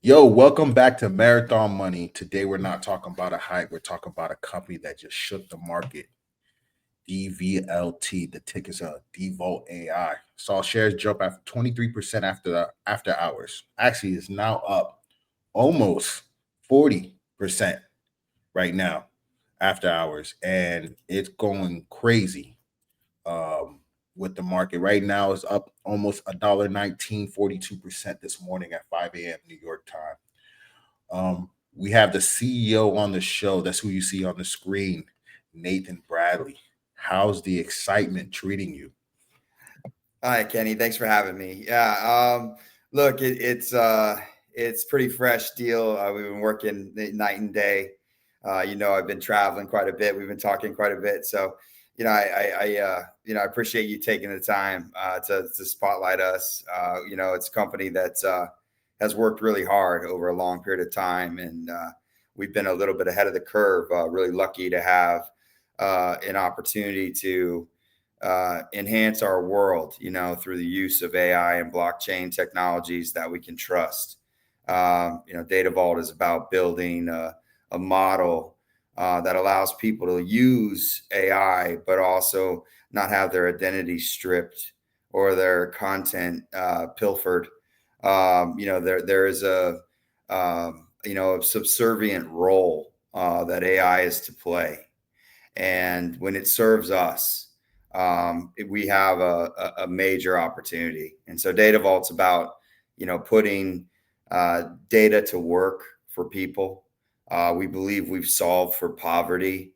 Yo, welcome back to Marathon Money. Today we're not talking about a hype, we're talking about a company that just shook the market. DVLT, the tickers are Datavault AI. Saw shares jump after 23% after hours. Actually, it's now up almost 40% right now after hours, and it's going crazy. With the market right now is up almost $1.19, 42% this morning at 5 a.m. New York time. We have the CEO on the show. That's who you see on the screen, Nathan Bradley. How's the excitement treating you? Hi, Kenny. Thanks for having me. Look, it's pretty fresh deal. We've been working night and day. I've been traveling quite a bit. We've been talking quite a bit. So, I appreciate you taking the time to spotlight us. It's a company that has worked really hard over a long period of time, and we've been a little bit ahead of the curve. Really lucky to have an opportunity to enhance our world, through the use of AI and blockchain technologies that we can trust. Datavault is about building a model that allows people to use AI, but also not have their identity stripped or their content pilfered. There is a subservient role that AI is to play, and when it serves us, we have a major opportunity. And so Datavault's about putting data to work for people. We believe we've solved for poverty.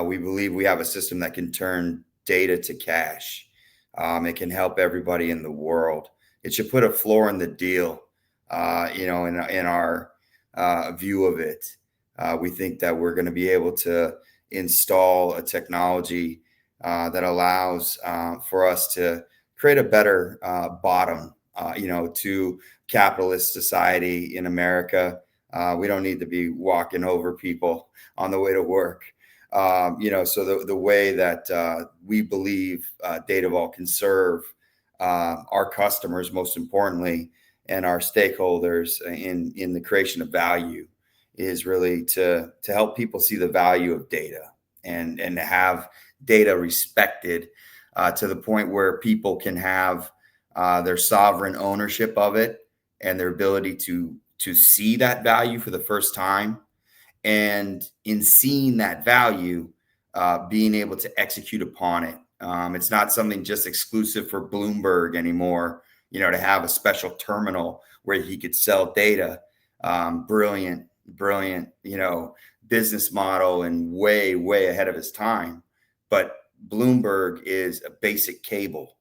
We believe we have a system that can turn data to cash. It can help everybody in the world. It should put a floor in the deal. In our view of it, we think that we're going to be able to install a technology that allows for us to create a better bottom, to capitalist society in America. We don't need to be walking over people on the way to work. So the way that we believe Datavault can serve our customers, most importantly, and our stakeholders in the creation of value is really to help people see the value of data and have data respected to the point where people can have their sovereign ownership of it and their ability to see that value for the first time. And in seeing that value, being able to execute upon it. It's not something just exclusive for Bloomberg anymore, to have a special terminal where he could sell data. Brilliant, business model and way, way ahead of his time. But Bloomberg is a basic cable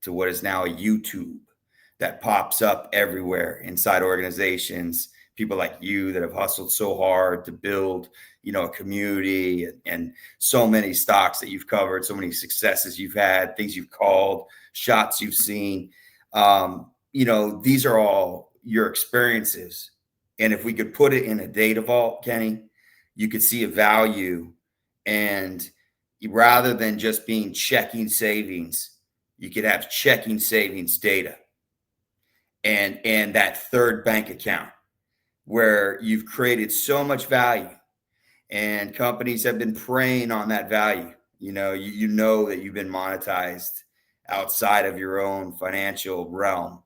to what is now a YouTube that pops up everywhere inside organizations. People like you that have hustled so hard to build, a community and so many stocks that you've covered, so many successes you've had, things you've called, shots you've seen. These are all your experiences. And if we could put it in a data vault, Kenny, you could see a value. And rather than just being checking savings, you could have checking savings data and that third bank account where you've created so much value and companies have been preying on that value. You know that you've been monetized outside of your own financial realm.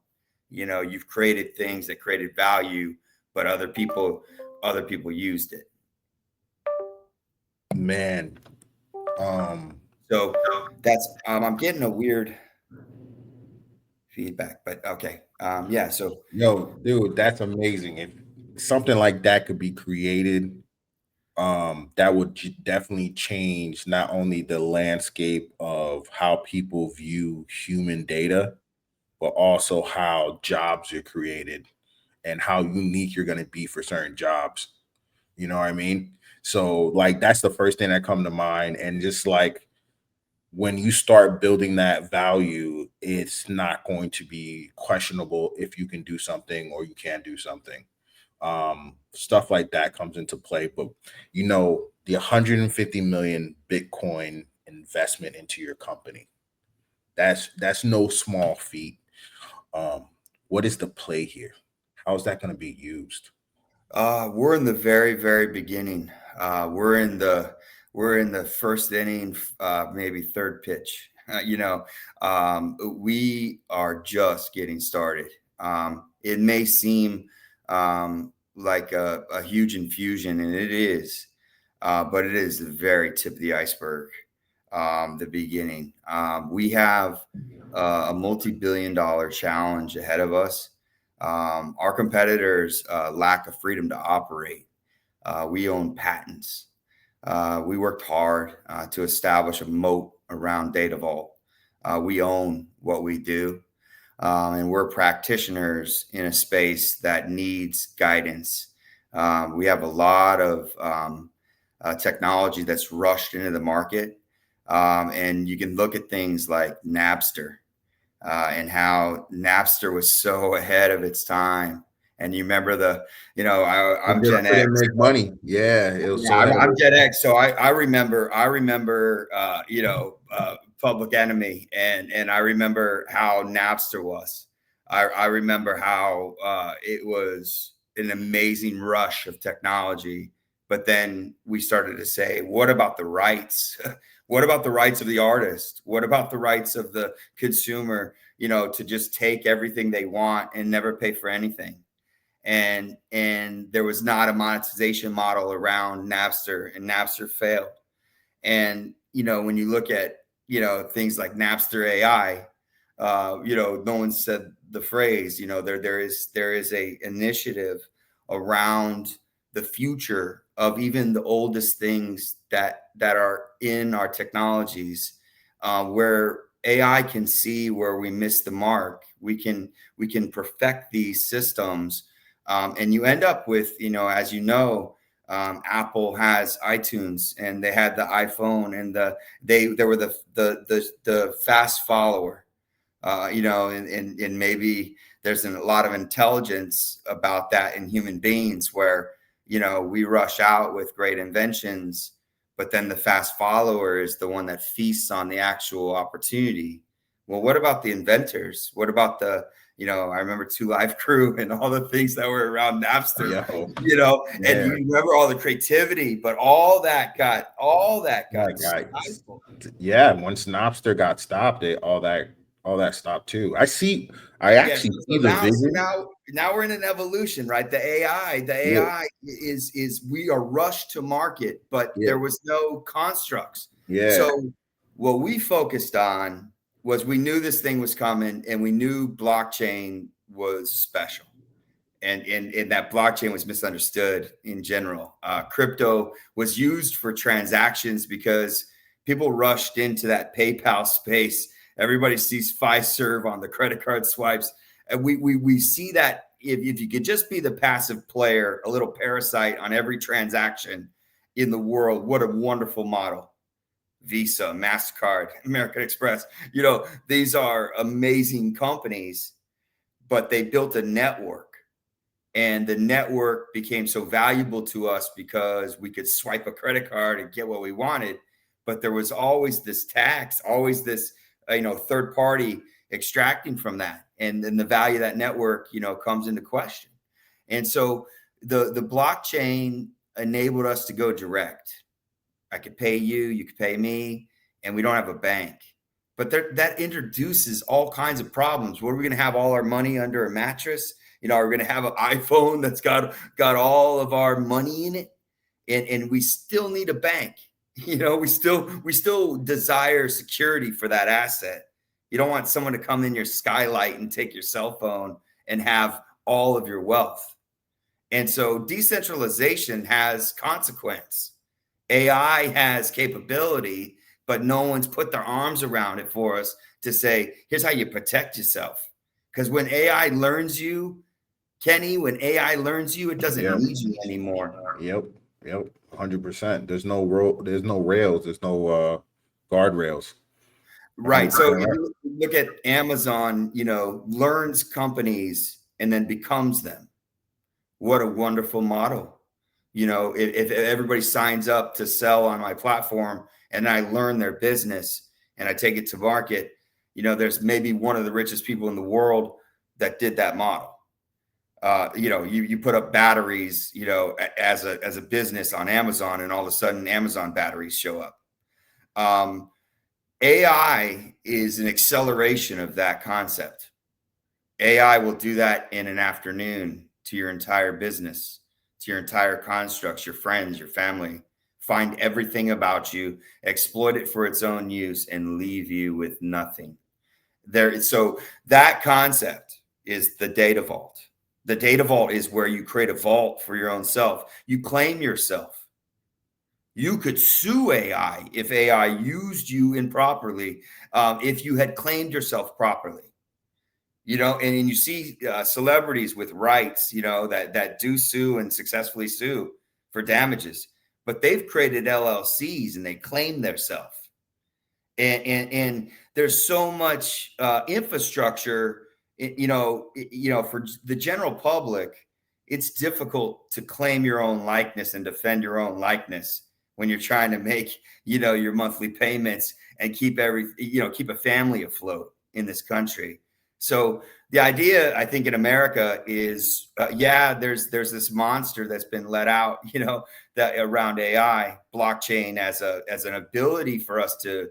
You've created things that created value, but other people used it. Man. So that's I'm getting a weird feedback, but okay. So Yo, dude, that's amazing. If something like that could be created, that would definitely change not only the landscape of how people view human data, but also how jobs are created and how unique you're going to be for certain jobs. You know what I mean? So like that's the first thing that come to mind. And just like when you start building that value, it's not going to be questionable if you can do something or you can't do something. Stuff like that comes into play. But the 150 million Bitcoin investment into your company, that's no small feat. What is the play here? How's that going to be used? We're in the very, very beginning. We're in the first inning, maybe third pitch. We are just getting started. It may seem like a huge infusion, and it is, but it is the very tip of the iceberg, the beginning. We have a multi-billion-dollar challenge ahead of us. Our competitors lack of freedom to operate. We own patents. We worked hard to establish a moat around Datavault. We own what we do, and we're practitioners in a space that needs guidance. We have a lot of technology that's rushed into the market, and you can look at things like Napster. And how Napster was so ahead of its time. And you remember I'm Gen X. Couldn't make money. Yeah, it was Yeah, so ahead I'm of Gen X, so I remember Public Enemy, and I remember how Napster was. I remember how it was an amazing rush of technology, but then we started to say, what about the rights? What about the rights of the artist? What about the rights of the consumer? To just take everything they want and never pay for anything. And there was not a monetization model around Napster, and Napster failed. And when you look at things like Napster AI, no one said the phrase. There is a initiative around the future of even the oldest things that are in our technologies, where AI can see where we missed the mark. We can perfect these systems, and you end up with, as Apple has iTunes, and they had the iPhone, and they were the fast follower, and maybe there's a lot of intelligence about that in human beings, where we rush out with great inventions, but then the fast follower is the one that feasts on the actual opportunity. Well, what about the inventors? What about I remember Two Live Crew and all the things that were around Napster, and you remember all the creativity, but all that got stifled. Yeah, once Napster got stopped, all that stopped too. I actually see the vision. Now we're in an evolution, right? The AI is we are rushed to market, but there was no constructs. Yeah. So what we focused on was, we knew this thing was coming, and we knew blockchain was special. And that blockchain was misunderstood in general. Crypto was used for transactions because people rushed into that PayPal space. Everybody sees Fiserv on the credit card swipes. And we see that if you could just be the passive player, a little parasite on every transaction in the world, what a wonderful model. Visa, MasterCard, American Express, these are amazing companies, but they built a network, and the network became so valuable to us because we could swipe a credit card and get what we wanted. But there was always this tax, always this, third party extracting from that. And then the value of that network, comes into question. And so the blockchain enabled us to go direct. I could pay you, you could pay me, and we don't have a bank. But that introduces all kinds of problems. What, are we going to have all our money under a mattress? Are we going to have an iPhone that's got all of our money in it? And we still need a bank. We still desire security for that asset. You don't want someone to come in your skylight and take your cell phone and have all of your wealth. And so decentralization has consequence. AI has capability, but no one's put their arms around it for us to say, here's how you protect yourself. Because when AI learns you, Kenny, it doesn't need you anymore. Yep. 100%. There's no rails. There's no guardrails. Right. So if you look at Amazon, learns companies and then becomes them. What a wonderful model. If everybody signs up to sell on my platform and I learn their business and I take it to market, there's maybe one of the richest people in the world that did that model. You put up batteries, as a business on Amazon, and all of a sudden Amazon batteries show up. AI is an acceleration of that concept. AI will do that in an afternoon to your entire business, to your entire constructs, your friends, your family, find everything about you, exploit it for its own use, and leave you with nothing. So that concept is the data vault. The data vault is where you create a vault for your own self. You claim yourself. You could sue AI if AI used you improperly, if you had claimed yourself properly. And you see celebrities with rights, that do sue and successfully sue for damages, but they've created LLCs and they claim themselves. And there's so much infrastructure, for the general public. It's difficult to claim your own likeness and defend your own likeness when you're trying to make, your monthly payments and keep a family afloat in this country. So the idea, I think, in America is, there's this monster that's been let out, that around AI, blockchain as an ability for us to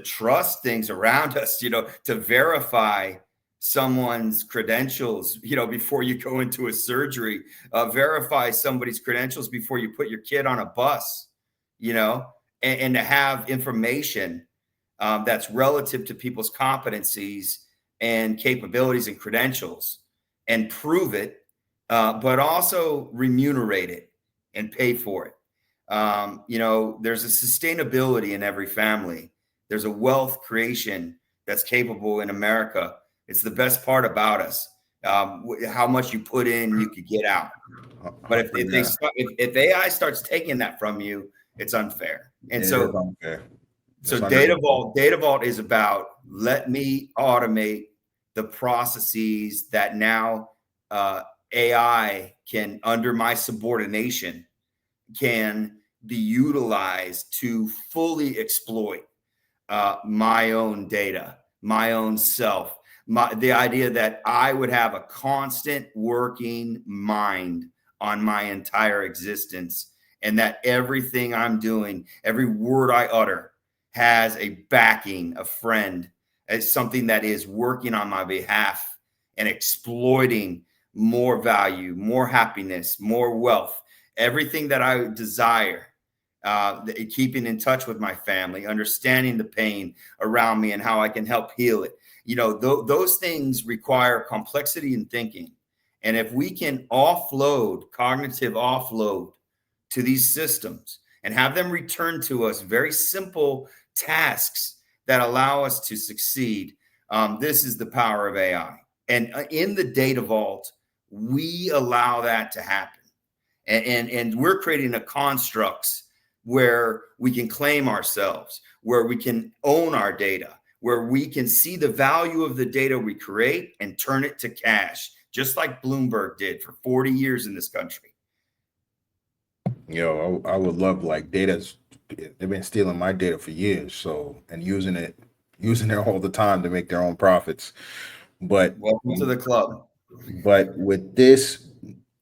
trust things around us, to verify someone's credentials, before you go into a surgery, verify somebody's credentials before you put your kid on a bus, and to have information that's relative to people's competencies and capabilities and credentials, and prove it, but also remunerate it and pay for it. There's a sustainability in every family. There's a wealth creation that's capable in America. It's the best part about us. How much you put in, you could get out. But if AI starts taking that from you, it's unfair. And so Data Vault is about, let me automate the processes that now AI can, under my subordination, can be utilized to fully exploit my own data, my own self, the idea that I would have a constant working mind on my entire existence, and that everything I'm doing, every word I utter, has a backing, a friend, as something that is working on my behalf and exploiting more value, more happiness, more wealth, everything that I desire, keeping in touch with my family, understanding the pain around me and how I can help heal it. Those things require complexity in thinking. And if we can cognitive offload to these systems and have them return to us very simple tasks that allow us to succeed, this is the power of AI. And in the data vault, we allow that to happen. And we're creating a constructs where we can claim ourselves, where we can own our data, where we can see the value of the data we create and turn it to cash, just like Bloomberg did for 40 years in this country. I would love, like, they've been stealing my data for years, and using it all the time to make their own profits. But welcome to the club. But with this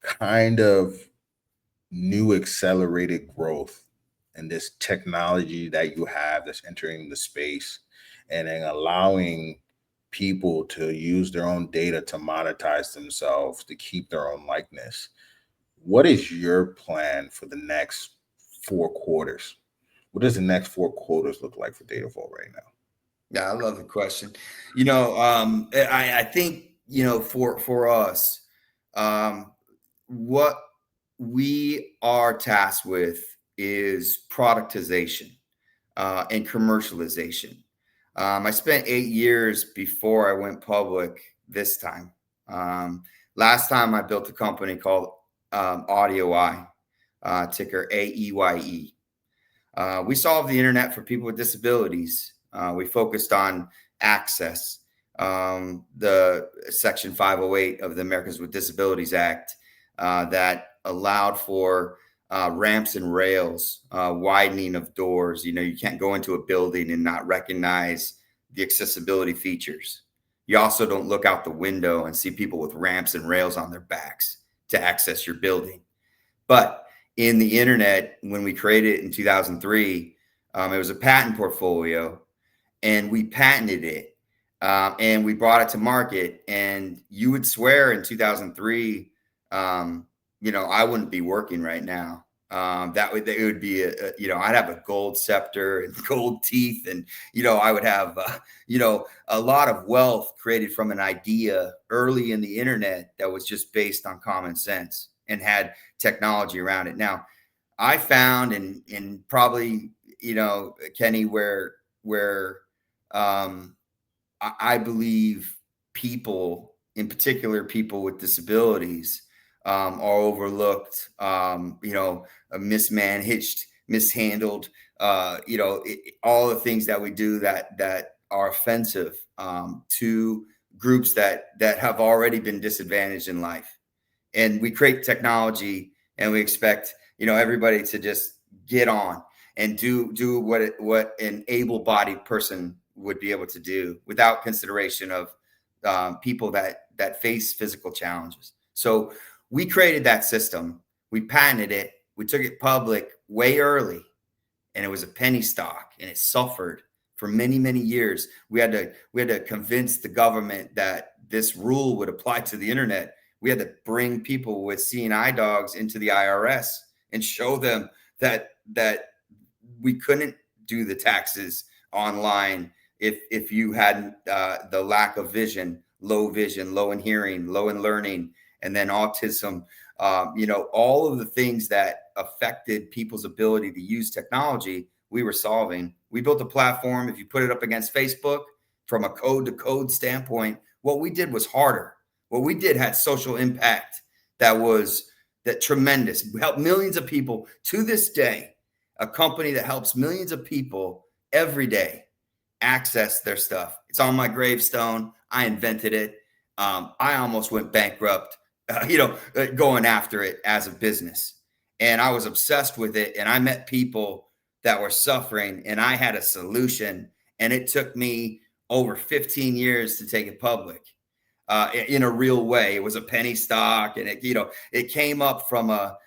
kind of new accelerated growth and this technology that you have that's entering the space, and then allowing people to use their own data to monetize themselves, to keep their own likeness, what is your plan for the next 4 quarters? What does the next 4 quarters look like for Datavault right now? Yeah, I love the question. I think, for us, what we are tasked with is productization and commercialization. I spent 8 years before I went public this time. Last time I built a company called Audio Eye, ticker AEYE. We solved the internet for people with disabilities. We focused on access, the Section 508 of the Americans with Disabilities Act that allowed for ramps and rails, widening of doors. You can't go into a building and not recognize the accessibility features. You also don't look out the window and see people with ramps and rails on their backs to access your building. But in the internet, when we created it in 2003, it was a patent portfolio, and we patented it, and we brought it to market. And you would swear in 2003, I wouldn't be working right now. It would be I'd have a gold scepter and gold teeth, and I would have a lot of wealth created from an idea early in the internet that was just based on common sense and had technology around it. Now, I found in probably Kenny, where I believe people, in particular people with disabilities, are overlooked, mismanaged, mishandled, all the things that we do that are offensive to groups that have already been disadvantaged in life. And we create technology and we expect, everybody to just get on and do what an able-bodied person would be able to do without consideration of people that face physical challenges. So we created that system. We patented it. We took it public way early, and it was a penny stock, and it suffered for many, many years. We had to convince the government that this rule would apply to the internet. We had to bring people with seeing eye dogs into the IRS and show them that we couldn't do the taxes online if you had the lack of vision, low in hearing, low in learning, and then autism, all of the things that affected people's ability to use technology, we were solving. We built a platform. If you put it up against Facebook from a code to code standpoint, what we did was harder. What we did had social impact that tremendous. We helped millions of people to this day, a company that helps millions of people every day access their stuff. It's on my gravestone. I invented it. I almost went bankrupt, going after it as a business. And I was obsessed with it. And I met people that were suffering, and I had a solution. And it took me over 15 years to take it public in a real way. It was a penny stock, and it came up from a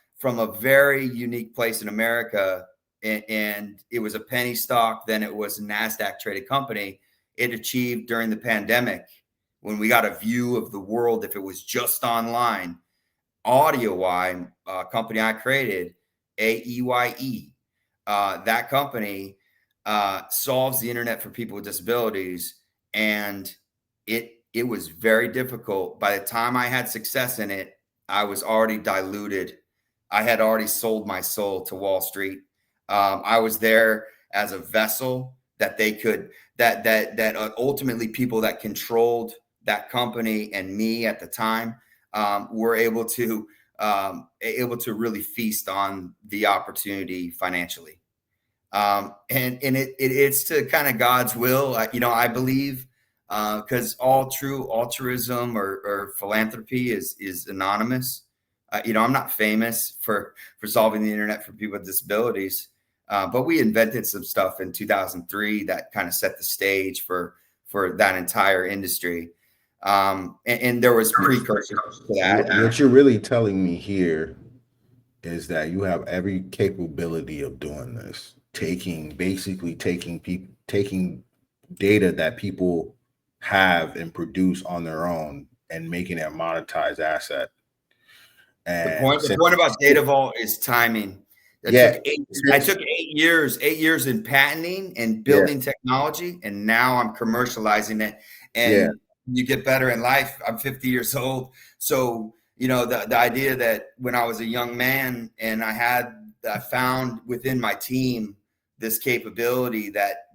very unique place in America. And it was a penny stock. Then it was a NASDAQ traded company. It achieved during the pandemic, when we got a view of the world, if it was just online, AudioY, a company I created, AEYE, that company solves the internet for people with disabilities. And it was very difficult. By the time I had success in it, I was already diluted. I had already sold my soul to Wall Street. I was there as a vessel that they could, that ultimately people that controlled that company and me at the time were able to really feast on the opportunity financially. And it's to kind of God's will, I believe, because all true altruism or philanthropy is anonymous. I'm not famous for solving the internet for people with disabilities. But we invented some stuff in 2003 that kind of set the stage for that entire industry. And there was precursors to that. What you're really telling me here is that you have every capability of doing this, taking data that people have and produce on their own and making it a monetized asset. The And point about Datavault is timing. I took 8 years in patenting and building technology, and now I'm commercializing it. And you get better in life. I'm 50 years old. So, the idea that when I was a young man and I found within my team this capability that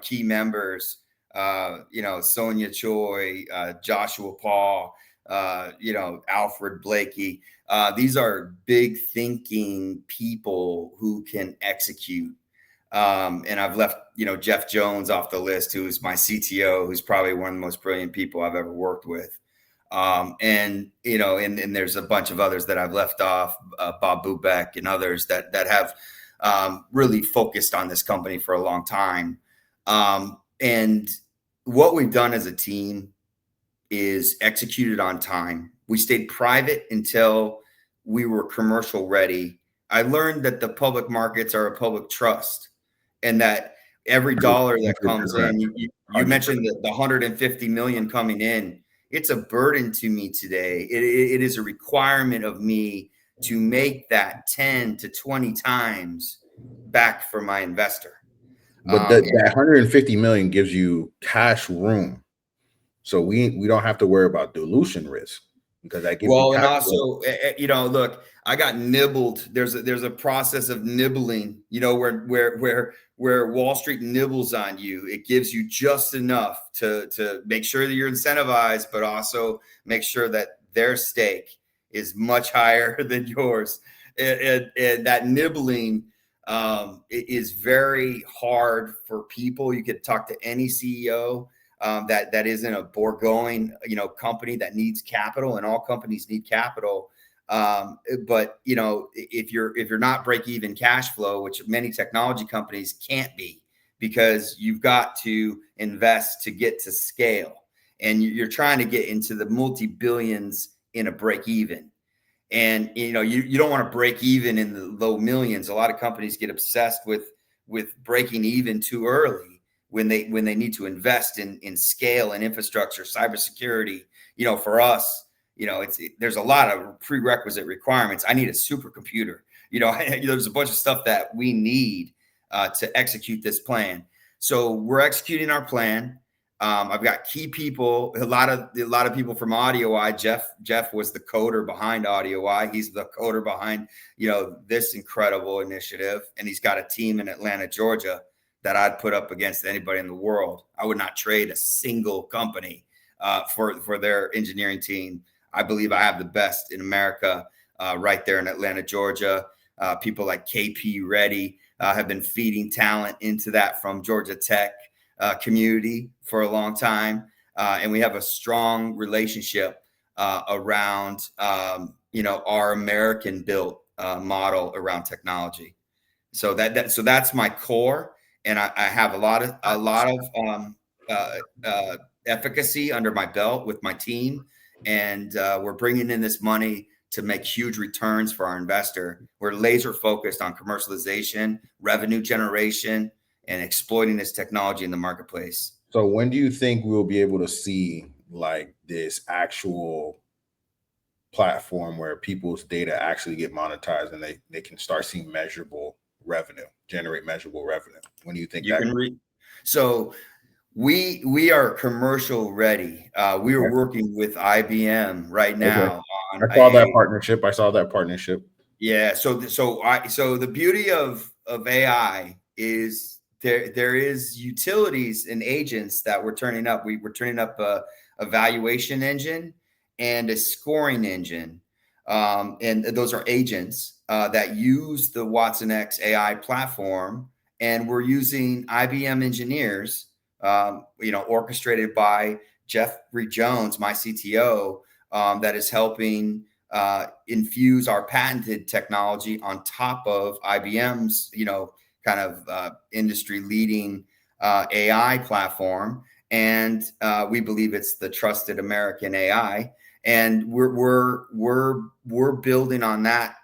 key members, Sonia Choi, Joshua Paul, Alfred Blakey, these are big thinking people who can execute. And I've left, Jeff Jones off the list, who's my CTO, who's probably one of the most brilliant people I've ever worked with. And there's a bunch of others that I've left off, Bob Bubeck and others that have really focused on this company for a long time. And what we've done as a team is executed on time. We stayed private until we were commercial ready. I learned that the public markets are a public trust, and that every dollar that comes 100%. in, you mentioned the 150 million coming in. It's a burden to me today. It is a requirement of me to make that 10 to 20 times back for my investor. But that 150 million gives you cash room. So we don't have to worry about dilution risk, because that gives you Well, and cash room. also, look, I got nibbled. There's a process of nibbling, where Wall Street nibbles on you. It gives you just enough to make sure that you're incentivized, but also make sure that their stake is much higher than yours. And that nibbling is very hard for people. You could talk to any CEO that isn't a foregoing, company that needs capital, and all companies need capital. But if you're not break even cash flow, which many technology companies can't be, because you've got to invest to get to scale, and you're trying to get into the multi-billions in a break even. And you don't want to break even in the low millions. A lot of companies get obsessed with breaking even too early, when they need to invest in scale and infrastructure, cybersecurity. For us, there's a lot of prerequisite requirements. I need a supercomputer. There's a bunch of stuff that we need to execute this plan. So we're executing our plan. I've got key people, a lot of people from Audio AI. Jeff was the coder behind Audio AI. He's the coder behind, this incredible initiative. And he's got a team in Atlanta, Georgia, that I'd put up against anybody in the world. I would not trade a single company for their engineering team. I believe I have the best in America right there in Atlanta, Georgia. People like KP Reddy have been feeding talent into that from Georgia Tech community for a long time. And we have a strong relationship around, our American built model around technology. So that's my core. And I have a lot of efficacy under my belt with my team, and we're bringing in this money to make huge returns for our investor. We're laser focused on commercialization, revenue generation, and exploiting this technology in the marketplace. So when do you think we'll be able to see like this actual platform where people's data actually get monetized, and they can start seeing generate measurable revenue? When do you think You can read? So we are commercial ready. We are working with IBM right now on I saw that partnership. Yeah. So the beauty of AI is there is utilities and agents that we're turning up. We're turning up a valuation engine and a scoring engine. And those are agents that use the watsonx AI platform. And we're using IBM engineers, orchestrated by Jeffrey Jones, my CTO, that is helping infuse our patented technology on top of IBM's, industry leading AI platform. And we believe it's the trusted American AI. And we're building on that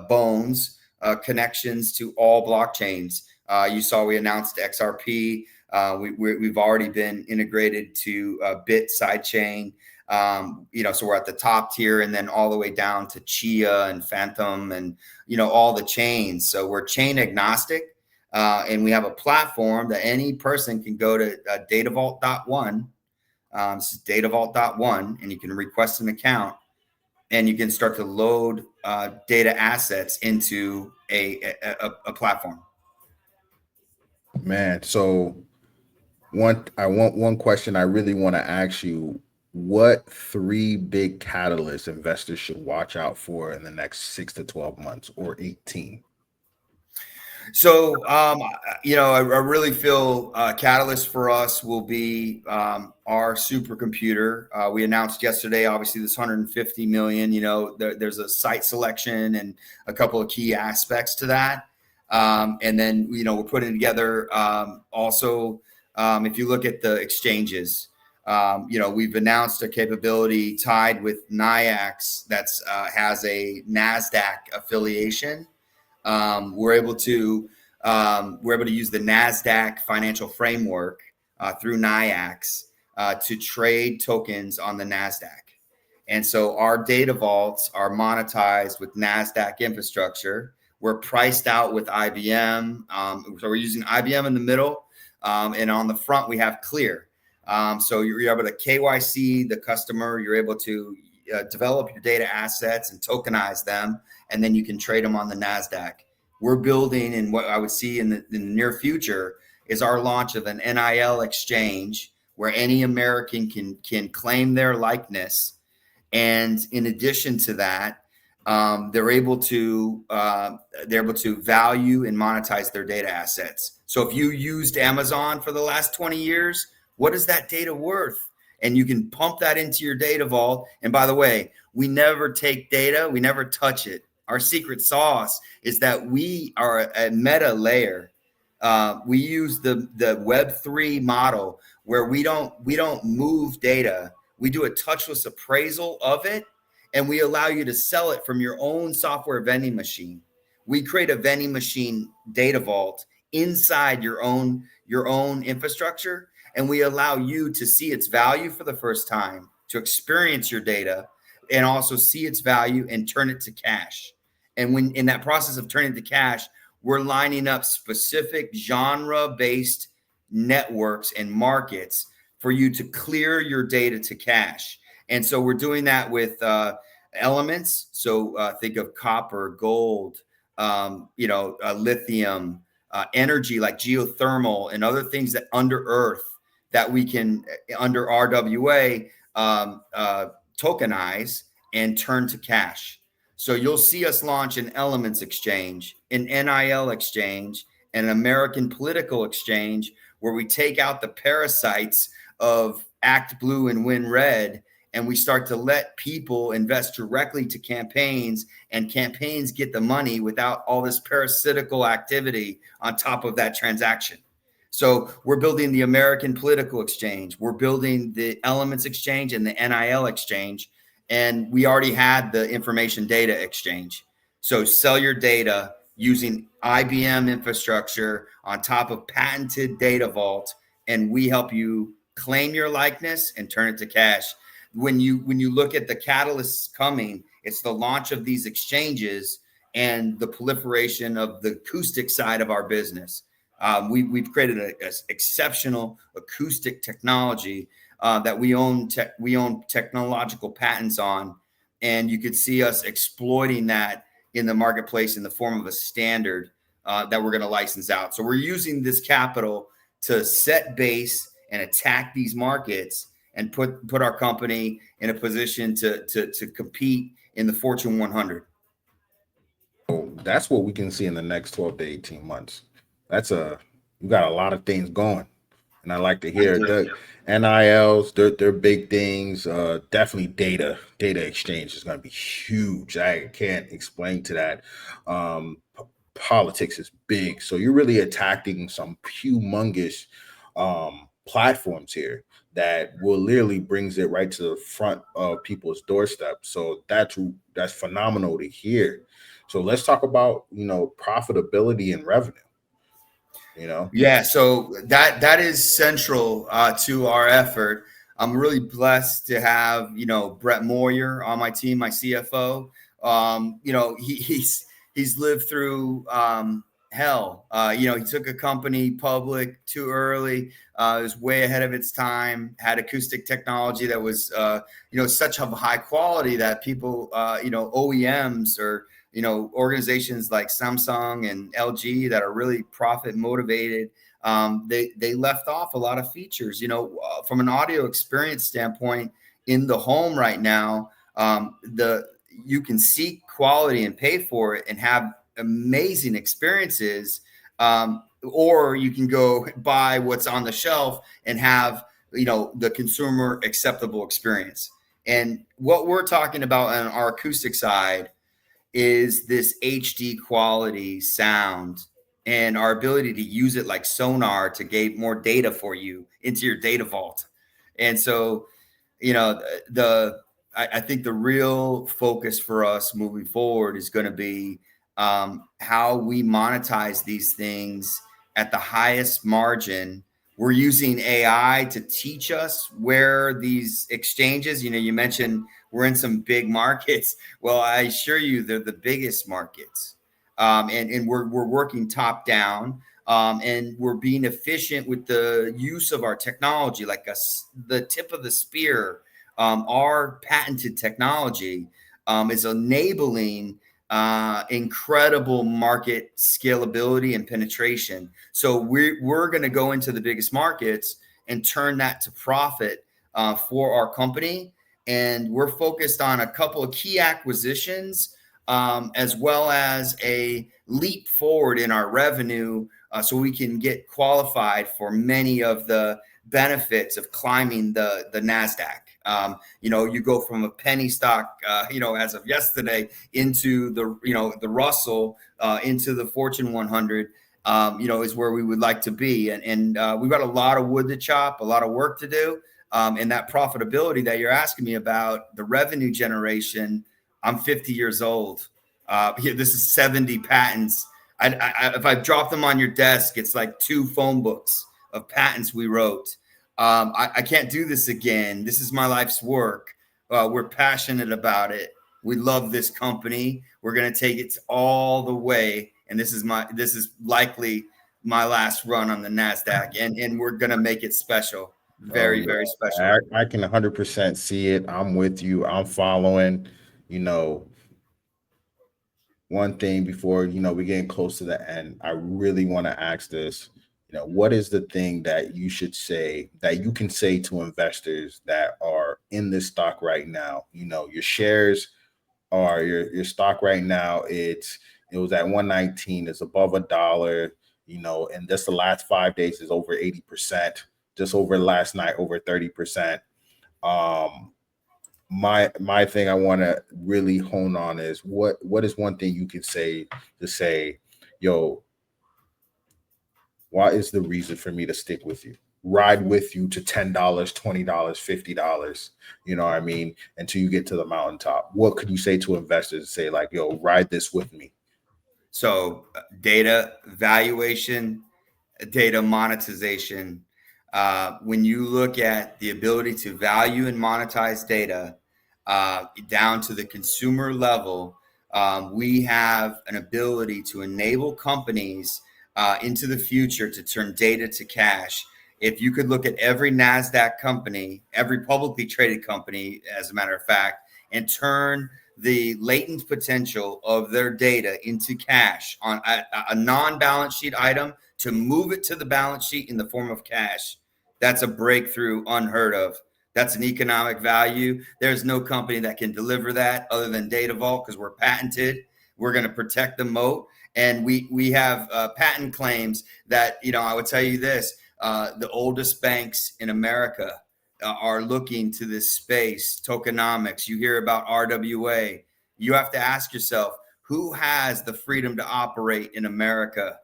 bones, connections to all blockchains. You saw we announced XRP. We've already been integrated to Bit sidechain. So we're at the top tier, and then all the way down to Chia and Phantom and, all the chains. So we're chain agnostic. And we have a platform that any person can go to Datavault.one. This is Datavault.one, and you can request an account, and you can start to load data assets into a platform. Man, so one question I really want to ask you: what 3 big catalysts investors should watch out for in the next 6 to 12 months, or 18? So, I really feel catalyst for us will be our supercomputer. We announced yesterday, obviously, this 150 million. There's a site selection and a couple of key aspects to that. And then, we're putting together also, if you look at the exchanges, We've announced a capability tied with Nyiax that's has a NASDAQ affiliation. We're able to use the NASDAQ financial framework through Nyiax to trade tokens on the NASDAQ. And so our data vaults are monetized with NASDAQ infrastructure. We're priced out with IBM. So we're using IBM in the middle. And on the front, we have Clear. So you're able to KYC the customer. You're able to develop your data assets and tokenize them, and then you can trade them on the NASDAQ. We're building, and what I would see in the near future is our launch of an NIL exchange where any American can claim their likeness. And in addition to that, they're able to value and monetize their data assets. So if you used Amazon for the last 20 years, what is that data worth? And you can pump that into your data vault. And by the way, we never take data, we never touch it. Our secret sauce is that we are a meta layer. We use the Web3 model where we don't move data. We do a touchless appraisal of it, and we allow you to sell it from your own software vending machine. We create a vending machine data vault inside your own infrastructure, and we allow you to see its value for the first time, to experience your data, and also see its value and turn it to cash. And when in that process of turning it to cash, we're lining up specific genre-based networks and markets for you to clear your data to cash. And so we're doing that with elements. So think of copper, gold, lithium, energy like geothermal and other things that under earth that we can, under RWA, tokenize and turn to cash. So you'll see us launch an elements exchange, an NIL exchange, an American political exchange, where we take out the parasites of Act Blue and Win Red, and we start to let people invest directly to campaigns, and campaigns get the money without all this parasitical activity on top of that transaction. So we're building the American political exchange. We're building the elements exchange and the NIL exchange. And we already had the information data exchange. So sell your data using IBM infrastructure on top of patented data vault, and we help you claim your likeness and turn it to cash. When you look at the catalysts coming, it's the launch of these exchanges and the proliferation of the acoustic side of our business. We've created an exceptional acoustic technology that we own technological patents on, and you could see us exploiting that in the marketplace in the form of a standard that we're going to license out. So we're using this capital to set base and attack these markets and put our company in a position to compete in the Fortune 100. Oh, that's what we can see in the next 12 to 18 months. We got a lot of things going. And I like to hear the NILs, they're big things. Definitely data exchange is going to be huge. I can't explain to that. Politics is big. So you're really attacking some humongous platforms here that will literally brings it right to the front of people's doorstep. So that's phenomenal to hear. So let's talk about, profitability and revenue. Yeah, so that is central to our effort. I'm really blessed to have Brett Moyer on my team, my CFO. He's lived through hell. He took a company public too early. It was way ahead of its time. Had acoustic technology that was such of high quality that people OEMs or organizations like Samsung and LG that are really profit motivated, they left off a lot of features. From an audio experience standpoint, in the home right now, you can seek quality and pay for it and have amazing experiences, or you can go buy what's on the shelf and have the consumer acceptable experience. And what we're talking about on our acoustic side is this HD quality sound and our ability to use it like sonar to get more data for you into your data vault. And so, I think the real focus for us moving forward is going to be how we monetize these things at the highest margin. We're using AI to teach us where these exchanges, you mentioned we're in some big markets. Well, I assure you, they're the biggest markets. And we're working top down. And we're being efficient with the use of our technology, like the tip of the spear. Our patented technology is enabling incredible market scalability and penetration. So we're going to go into the biggest markets and turn that to profit for our company. And we're focused on a couple of key acquisitions, as well as a leap forward in our revenue, so we can get qualified for many of the benefits of climbing the NASDAQ. You go from a penny stock, as of yesterday, into the Russell, into the Fortune 100, is where we would like to be. And we've got a lot of wood to chop, a lot of work to do. And that profitability that you're asking me about, the revenue generation, I'm 50 years old. This is 70 patents. If I drop them on your desk, it's like 2 phone books of patents we wrote. I can't do this again. This is my life's work. We're passionate about it. We love this company. We're going to take it all the way. And this is likely my last run on the NASDAQ. And we're going to make it special. Very, very special. I can 100% see it. I'm with you. I'm following. One thing before we're getting close to the end, I really want to ask this. What is the thing that you can say to investors that are in this stock right now? Your shares are your stock right now. It was at 119. It's above $1. And just the last 5 days is over 80%. Just over last night, over 30%. My thing I want to really hone on is what is one thing you can say to say, yo, what is the reason for me to stick with you, ride with you to $10, $20, $50, you know what I mean, until you get to the mountaintop? What could you say to investors? Say like, yo, ride this with me. So data valuation, data monetization. When you look at the ability to value and monetize data down to the consumer level, we have an ability to enable companies into the future to turn data to cash. If you could look at every NASDAQ company, every publicly traded company, as a matter of fact, and turn the latent potential of their data into cash on a non-balance sheet item, to move it to the balance sheet in the form of cash, that's a breakthrough unheard of. That's an economic value. There's no company that can deliver that other than Datavault, because we're patented. We're going to protect the moat. And we have patent claims that, I would tell you this, the oldest banks in America are looking to this space, tokenomics. You hear about RWA. You have to ask yourself, who has the freedom to operate in America?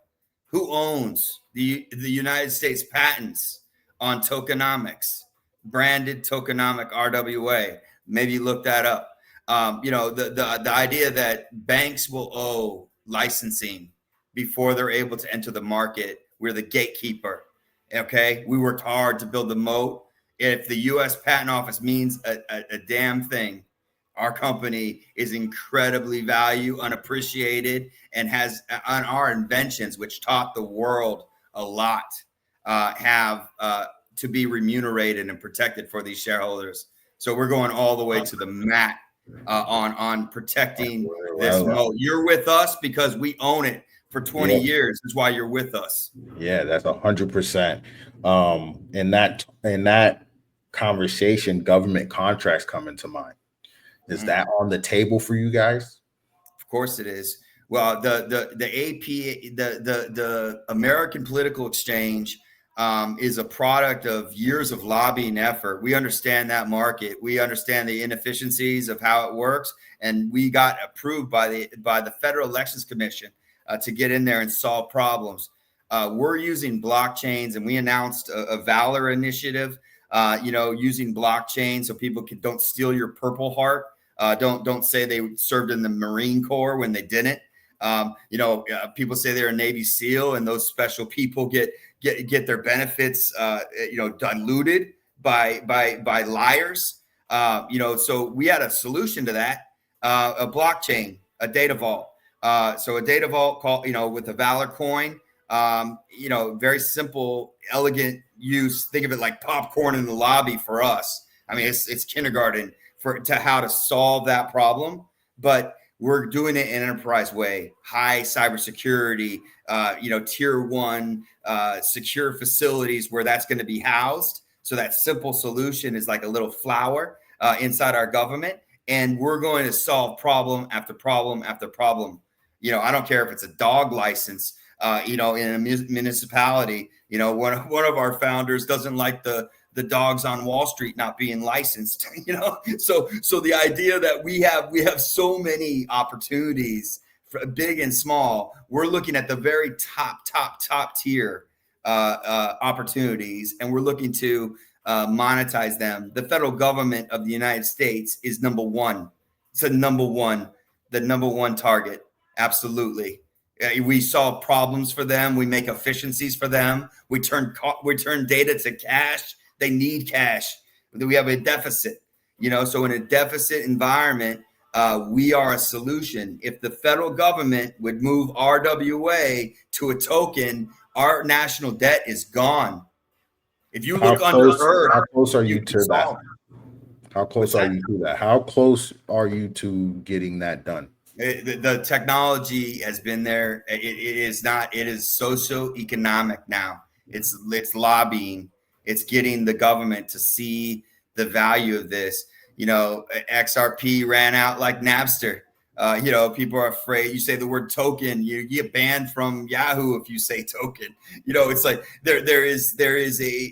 Who owns the United States patents on tokenomics, branded tokenomic RWA? Maybe look that up. The idea that banks will owe licensing before they're able to enter the market. We're the gatekeeper. Okay, we worked hard to build the moat. If the U.S. Patent Office means a damn thing, our company is incredibly valued, unappreciated, and has on our inventions, which taught the world a lot, have to be remunerated and protected for these shareholders. So we're going all the way to the mat on protecting this moat. You're with us because we own it for 20 years. That's why you're with us. Yeah, that's 100%. In that conversation, government contracts come into mind. Is that on the table for you guys? Of course it is. Well, the AP, the American Political Exchange, is a product of years of lobbying effort. We understand that market. We understand the inefficiencies of how it works, and we got approved by the Federal Elections Commission to get in there and solve problems. We're using blockchains, and we announced a Valor initiative using blockchain so people don't steal your Purple Heart. Don't say they served in the Marine Corps when they didn't. People say they're a Navy SEAL, and those special people get their benefits, diluted by liars. So we had a solution to that, a blockchain, a data vault. So a data vault with a Valor coin. Very simple, elegant use. Think of it like popcorn in the lobby for us. I mean, it's kindergarten to how to solve that problem, but we're doing it in an enterprise way, high cybersecurity, tier 1 secure facilities where that's going to be housed. So that simple solution is like a little flower inside our government, and we're going to solve problem after problem after problem. I don't care if it's a dog license, in a municipality. One of our founders doesn't like the dogs on Wall Street not being licensed. So the idea that we have so many opportunities, big and small. We're looking at the very top tier opportunities, and we're looking to monetize them. The federal government of the United States is number one. It's the number one target. Absolutely. We solve problems for them. We make efficiencies for them. We turn data to cash. They need cash. We have a deficit, so in a deficit environment, we are a solution. If the federal government would move RWA to a token, our national debt is gone. If you look under Earth, how close are you to that? How close are you to that? How close are you to getting that done? The technology has been there. It is not. It is socio-economic now. It's lobbying. It's getting the government to see the value of this. XRP ran out like Napster. People are afraid. You say the word token, you get banned from Yahoo if you say token. It's like there is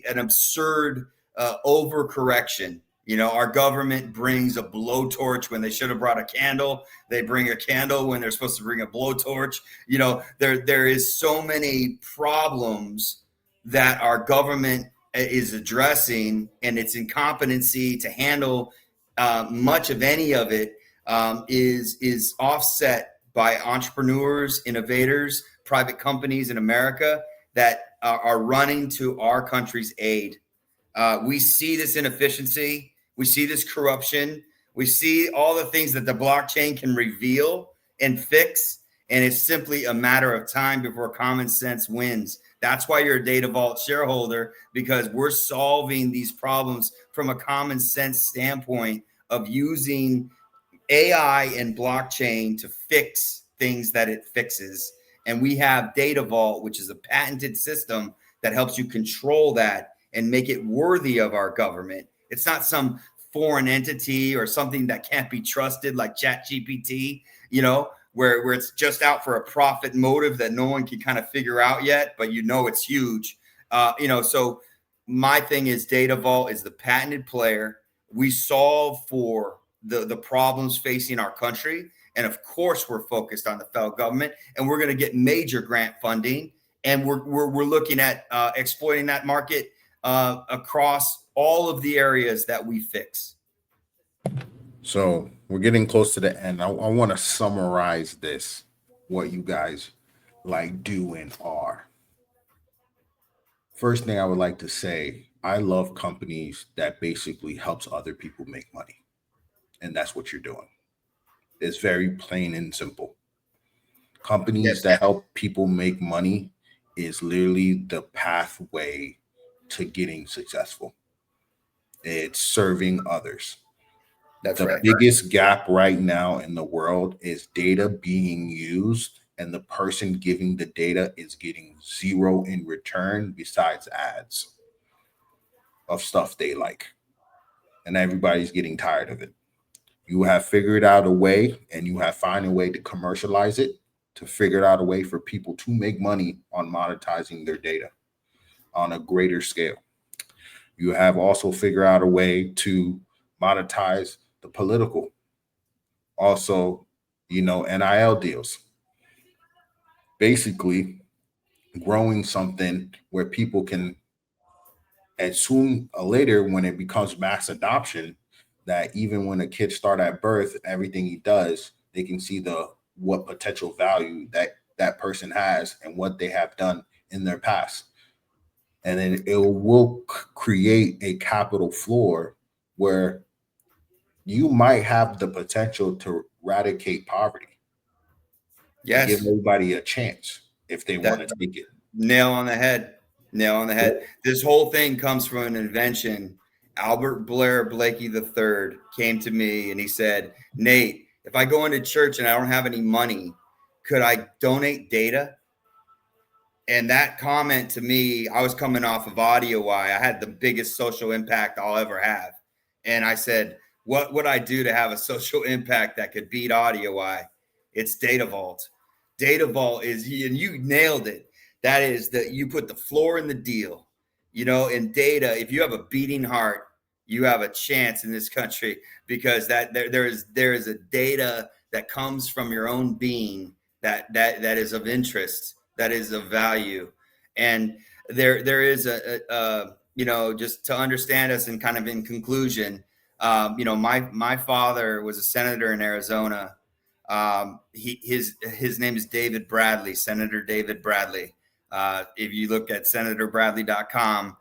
an absurd overcorrection. Our government brings a blowtorch when they should have brought a candle. They bring a candle when they're supposed to bring a blowtorch. There is so many problems that our government is addressing, and its incompetency to handle much of any of it is offset by entrepreneurs, innovators, private companies in America that are running to our country's aid. We see this inefficiency. We see this corruption. We see all the things that the blockchain can reveal and fix. And it's simply a matter of time before common sense wins. That's why you're a Datavault shareholder, because we're solving these problems from a common sense standpoint of using AI and blockchain to fix things that it fixes. And we have Datavault, which is a patented system that helps you control that and make it worthy of our government. It's not some foreign entity or something that can't be trusted like ChatGPT, where it's just out for a profit motive that no one can kind of figure out yet, but it's huge. So my thing is Datavault is the patented player. We solve for the problems facing our country. And of course, we're focused on the federal government, and we're going to get major grant funding. And we're looking at exploiting that market across all of the areas that we fix. So we're getting close to the end. I want to summarize this, what you guys do and are. First thing I would like to say, I love companies that basically helps other people make money. And that's what you're doing. It's very plain and simple. Companies that help people make money is literally the pathway to getting successful. It's serving others. That's the right. biggest gap right now in the world is data being used, and the person giving the data is getting zero in return besides ads of stuff they like. And everybody's getting tired of it. You have figured out a way, and you have found a way to commercialize it, to figure out a way for people to make money on monetizing their data on a greater scale. You have also figured out a way to monetize the political, also, NIL deals. Basically, growing something where people can And soon later, when it becomes mass adoption, that even when a kid start at birth, everything he does, they can see the what potential value that person has and what they have done in their past. And then it will create a capital floor where you might have the potential to eradicate poverty and give Yes, everybody a chance if they want that to take it. nail on the head. Nail on the head. Yep. This whole thing comes from an invention. Albert Blair Blakey III came to me and he said, Nate, if I go into church and I don't have any money, could I donate data? And that comment to me, I was coming off of Audio I had the biggest social impact I'll ever have. And I said, what would I do to have a social impact that could beat Audio I? It's Datavault. Datavault is, and you nailed it. That is that you put the floor in the deal. You know, in data, if you have a beating heart, you have a chance in this country because that there is a data that comes from your own being that is of interest, that is of value. And there is you know, just to understand us and kind of in conclusion, you know, my father was a senator in Arizona. His name is David Bradley, Senator David Bradley. If you look at senatorbradley.com,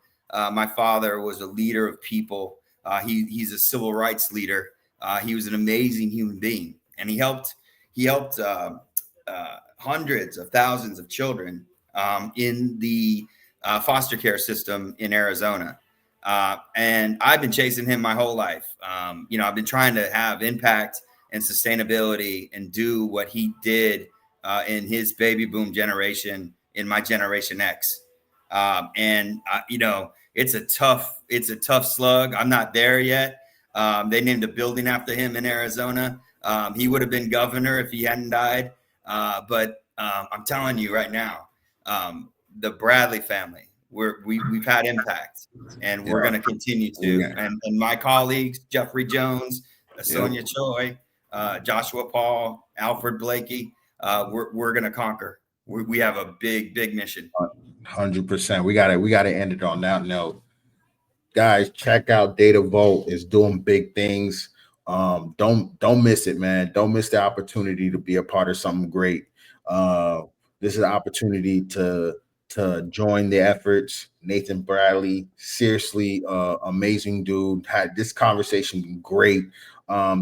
my father was a leader of people. He's a civil rights leader. He was an amazing human being, and he helped hundreds of thousands of children in the foster care system in Arizona. And I've been chasing him my whole life. You know, I've been trying to have impact and sustainability and do what he did in his baby boom generation, in my generation X. You know, it's a tough slug. I'm not there yet. They named a building after him in Arizona. He would have been governor if he hadn't died. But I'm telling you right now, the Bradley family, we've had impact, and we're Yeah. going to continue to. Yeah. And my colleagues, Jeffrey Jones, Yep. Sonia Choi, Joshua Paul, Alfred Blakey, we're going to conquer. We have a big mission. 100%. We gotta end it on that note. Guys, check out Datavault. It's doing big things. Don't miss it, man. Don't miss the opportunity to be a part of something great. Uh, this is an opportunity to join the efforts. Nathan Bradley, seriously, amazing dude. Had this conversation been great.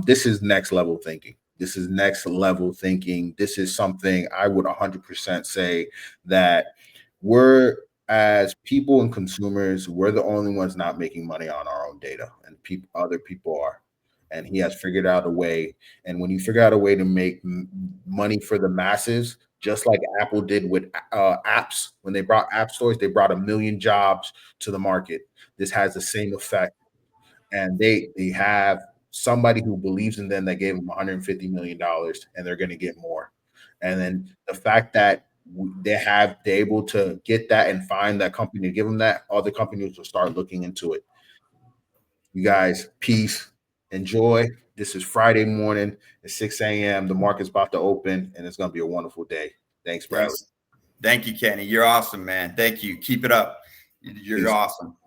This is next level thinking. This is next level thinking. This is something I would 100% say that we're as people and consumers, we're the only ones not making money on our own data, and other people are. And he has figured out a way. And when you figure out a way to make money for the masses, just like Apple did with apps, when they brought app stores, they brought 1 million jobs to the market. This has the same effect, and they have somebody who believes in them that gave them $150 million, and they're going to get more. And then the fact that they're able to get that and find that company to give them that, other companies will start looking into it. You guys, peace, enjoy. This is Friday morning at 6 a.m. The market's about to open, and it's going to be a wonderful day. Thanks, Bradley. Thanks. Thank you, Kenny. You're awesome, man. Thank you. Keep it up. You're Peace. awesome.